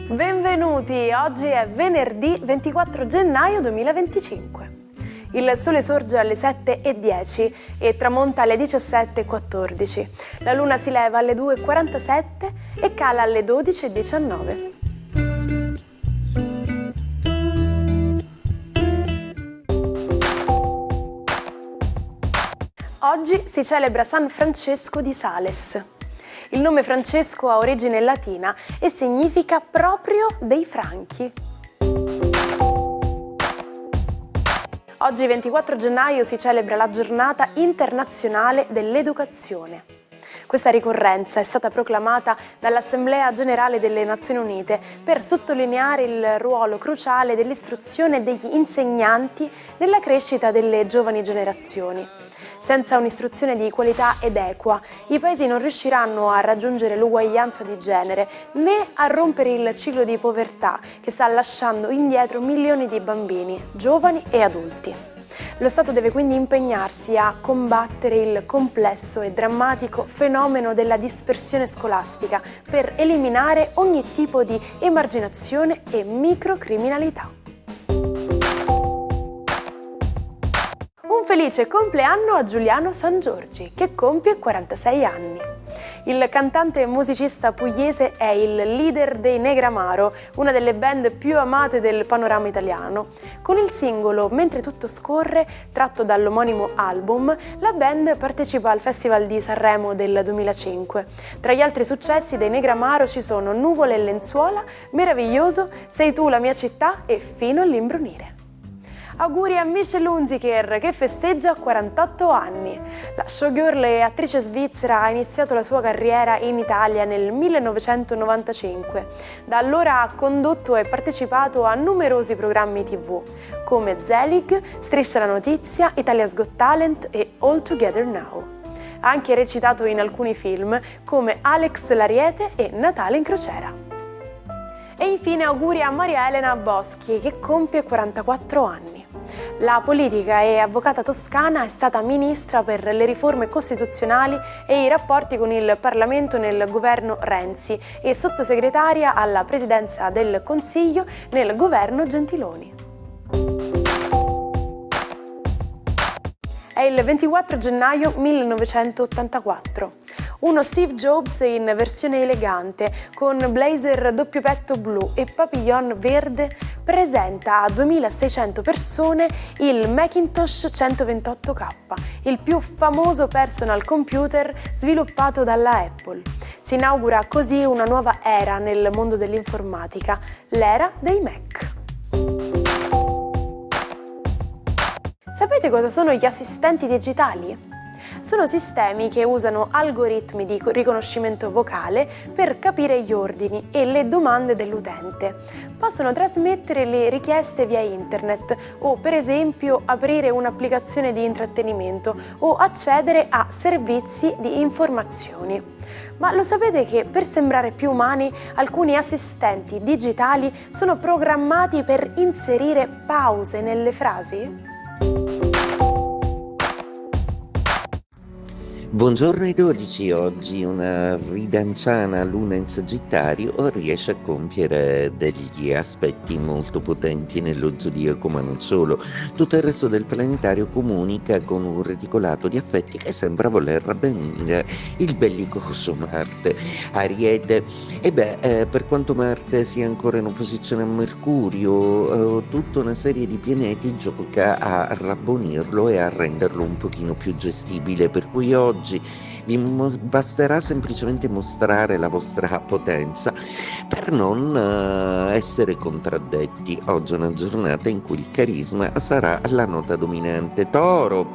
Benvenuti, oggi è venerdì 24 gennaio 2025. Il sole sorge alle 7:10 e tramonta alle 17:14. La luna si leva alle 2:47 e cala alle 12:19. Oggi si celebra San Francesco di Sales. Il nome Francesco ha origine latina e significa proprio dei Franchi. Oggi 24 gennaio si celebra la Giornata internazionale dell'educazione. Questa ricorrenza è stata proclamata dall'Assemblea Generale delle Nazioni Unite per sottolineare il ruolo cruciale dell'istruzione degli insegnanti nella crescita delle giovani generazioni. Senza un'istruzione di qualità ed equa, i paesi non riusciranno a raggiungere l'uguaglianza di genere né a rompere il ciclo di povertà che sta lasciando indietro milioni di bambini, giovani e adulti. Lo Stato deve quindi impegnarsi a combattere il complesso e drammatico fenomeno della dispersione scolastica per eliminare ogni tipo di emarginazione e microcriminalità. Un felice compleanno a Giuliano Sangiorgi, che compie 46 anni. Il cantante e musicista pugliese è il leader dei Negramaro, una delle band più amate del panorama italiano. Con il singolo Mentre tutto scorre, tratto dall'omonimo album, la band partecipa al Festival di Sanremo del 2005. Tra gli altri successi dei Negramaro ci sono Nuvole e lenzuola, Meraviglioso, Sei tu la mia città e Fino all'imbrunire. Auguri a Michelle Hunziker, che festeggia 48 anni. La showgirl e attrice svizzera ha iniziato la sua carriera in Italia nel 1995. Da allora ha condotto e partecipato a numerosi programmi TV, come Zelig, Striscia la notizia, Italia's Got Talent e All Together Now. Ha anche recitato in alcuni film, come Alex l'Ariete e Natale in crociera. E infine auguri a Maria Elena Boschi, che compie 44 anni. La politica e avvocata toscana, è stata ministra per le riforme costituzionali e i rapporti con il Parlamento nel governo Renzi e sottosegretaria alla presidenza del Consiglio nel governo Gentiloni. È il 24 gennaio 1984. Uno Steve Jobs in versione elegante, con blazer doppio petto blu e papillon verde, presenta a 2600 persone il Macintosh 128K, il più famoso personal computer sviluppato dalla Apple. Si inaugura così una nuova era nel mondo dell'informatica, l'era dei Mac. Sapete cosa sono gli assistenti digitali? Sono sistemi che usano algoritmi di riconoscimento vocale per capire gli ordini e le domande dell'utente. Possono trasmettere le richieste via internet o, per esempio, aprire un'applicazione di intrattenimento o accedere a servizi di informazioni. Ma lo sapete che per sembrare più umani, alcuni assistenti digitali sono programmati per inserire pause nelle frasi? Buongiorno ai 12, oggi una ridanciana luna in Sagittario riesce a compiere degli aspetti molto potenti nello zodiaco, ma non solo. Tutto il resto del planetario comunica con un reticolato di affetti che sembra voler avvenire il bellicoso Marte. Ariete, per quanto Marte sia ancora in opposizione a Mercurio, tutta una serie di pianeti gioca a rabbonirlo e a renderlo un pochino più gestibile, per cui oggi vi basterà semplicemente mostrare la vostra potenza per non essere contraddetti. Oggi è una giornata in cui il carisma sarà la nota dominante. Toro,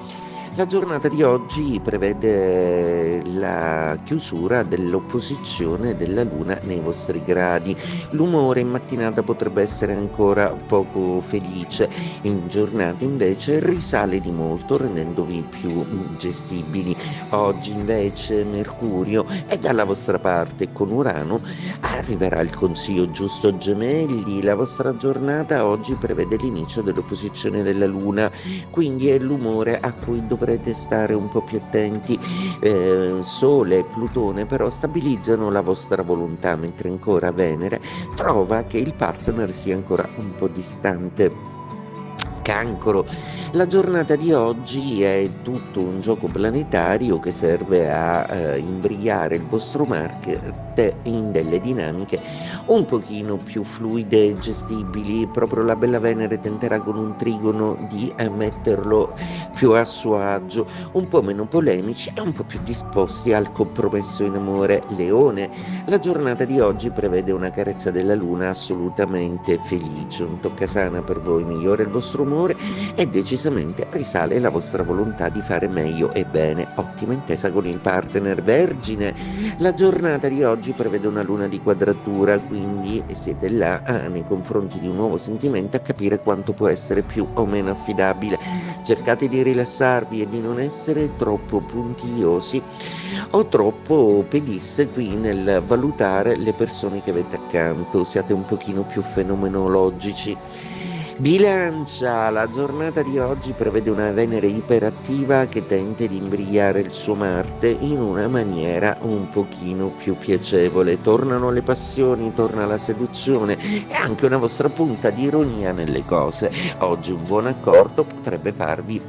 La giornata di oggi prevede la chiusura dell'opposizione della Luna nei vostri gradi. L'umore in mattinata potrebbe essere ancora poco felice, in giornata invece risale di molto rendendovi più gestibili. Oggi invece Mercurio è dalla vostra parte con Urano, arriverà il consiglio giusto Gemelli, la vostra giornata oggi prevede l'inizio dell'opposizione della Luna, quindi è l'umore a cui dovrete stare un po' più attenti. Sole e Plutone però stabilizzano la vostra volontà, mentre ancora Venere trova che il partner sia ancora un po' distante. Cancro. La giornata di oggi è tutto un gioco planetario che serve a imbrigliare il vostro market in delle dinamiche un pochino più fluide e gestibili. Proprio la bella Venere tenterà con un trigono di metterlo più a suo agio, un po' meno polemici e un po' più disposti al compromesso in amore. Leone. La giornata di oggi prevede una carezza della Luna assolutamente felice, un toccasana per voi migliora il vostro umore e decisamente risale la vostra volontà di fare meglio e bene. Ottima intesa con il partner. Vergine. La giornata di oggi prevede una luna di quadratura, quindi siete là nei confronti di un nuovo sentimento a capire quanto può essere più o meno affidabile. Cercate di rilassarvi e di non essere troppo puntigliosi o troppo pedisse qui nel valutare le persone che avete accanto, siate un pochino più fenomenologici. Bilancia. La giornata di oggi prevede una Venere iperattiva che tenta di imbrigliare il suo Marte in una maniera un pochino più piacevole. Tornano le passioni, torna la seduzione e anche una vostra punta di ironia nelle cose. Oggi un buon accordo potrebbe farvi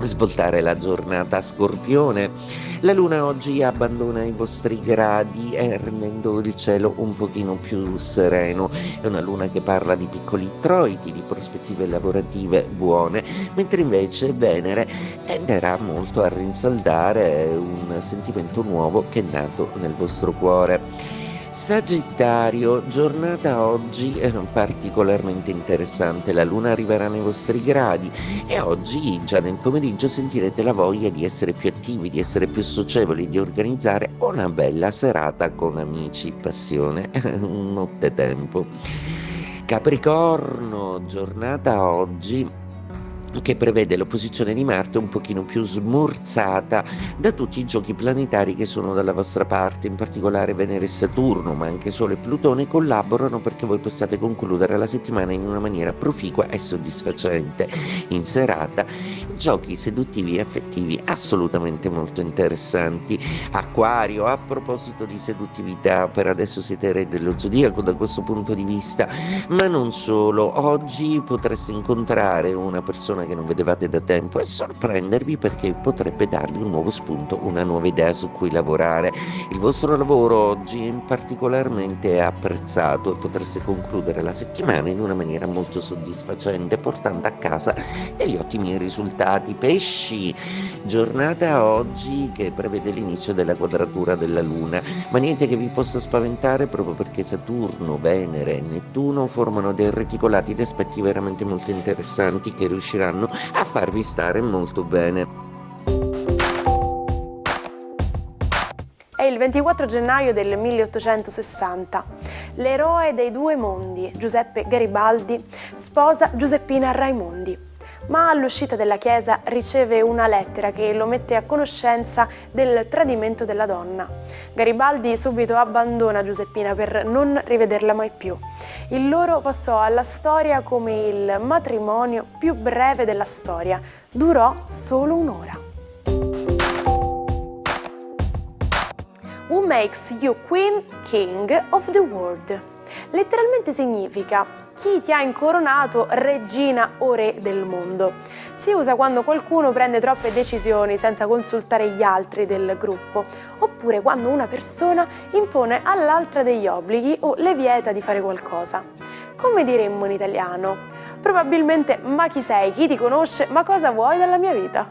svoltare la giornata. Scorpione. La Luna oggi abbandona i vostri gradi rendendo il cielo un pochino più sereno. È una Luna che parla di piccoli introiti, di prospettive lavorative buone, mentre invece Venere tenderà molto a rinsaldare un sentimento nuovo che è nato nel vostro cuore. Sagittario, giornata oggi particolarmente interessante, la Luna arriverà nei vostri gradi e oggi già nel pomeriggio sentirete la voglia di essere più attivi, di essere più socievoli, di organizzare una bella serata con amici, passione, un nottetempo. Capricorno, giornata oggi che prevede l'opposizione di Marte un pochino più smorzata da tutti i giochi planetari che sono dalla vostra parte, in particolare Venere e Saturno, ma anche Sole e Plutone collaborano perché voi possiate concludere la settimana in una maniera proficua e soddisfacente. In serata, giochi seduttivi e affettivi assolutamente molto interessanti. Acquario, a proposito di seduttività, per adesso siete re dello zodiaco da questo punto di vista, ma non solo. Oggi potreste incontrare una persona che non vedevate da tempo e sorprendervi perché potrebbe darvi un nuovo spunto, una nuova idea su cui lavorare. Il vostro lavoro oggi è particolarmente apprezzato e potreste concludere la settimana in una maniera molto soddisfacente, portando a casa degli ottimi risultati. Pesci, giornata oggi che prevede l'inizio della quadratura della Luna, ma niente che vi possa spaventare proprio perché Saturno, Venere e Nettuno formano dei reticolati di aspetti veramente molto interessanti che riusciranno a farvi stare molto bene. È il 24 gennaio del 1860. L'eroe dei due mondi, Giuseppe Garibaldi, sposa Giuseppina Raimondi. Ma all'uscita della chiesa riceve una lettera che lo mette a conoscenza del tradimento della donna. Garibaldi subito abbandona Giuseppina per non rivederla mai più. Il loro passò alla storia come il matrimonio più breve della storia. Durò solo un'ora. Who makes you queen, king of the world? Letteralmente significa chi ti ha incoronato regina o re del mondo. Si usa quando qualcuno prende troppe decisioni senza consultare gli altri del gruppo, oppure quando una persona impone all'altra degli obblighi o le vieta di fare qualcosa. Come diremmo in italiano? Probabilmente ma chi sei, chi ti conosce, ma cosa vuoi dalla mia vita?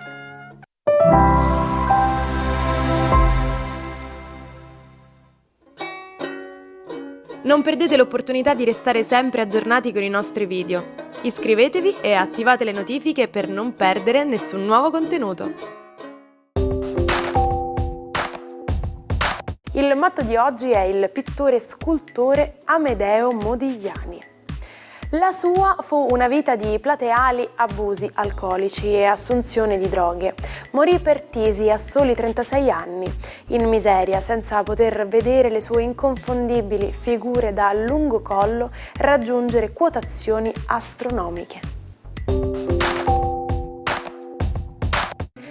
Non perdete l'opportunità di restare sempre aggiornati con i nostri video. Iscrivetevi e attivate le notifiche per non perdere nessun nuovo contenuto. Il matto di oggi è il pittore e scultore Amedeo Modigliani. La sua fu una vita di plateali abusi alcolici e assunzione di droghe. Morì per tisi a soli 36 anni, in miseria, senza poter vedere le sue inconfondibili figure da lungo collo raggiungere quotazioni astronomiche.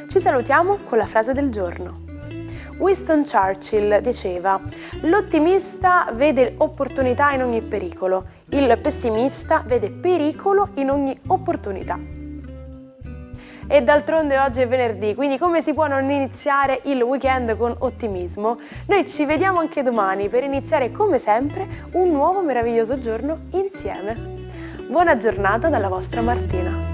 Ci salutiamo con la frase del giorno. Winston Churchill diceva: l'ottimista vede opportunità in ogni pericolo, il pessimista vede pericolo in ogni opportunità. E d'altronde oggi è venerdì, quindi come si può non iniziare il weekend con ottimismo? Noi ci vediamo anche domani per iniziare come sempre un nuovo meraviglioso giorno insieme. Buona giornata dalla vostra Martina.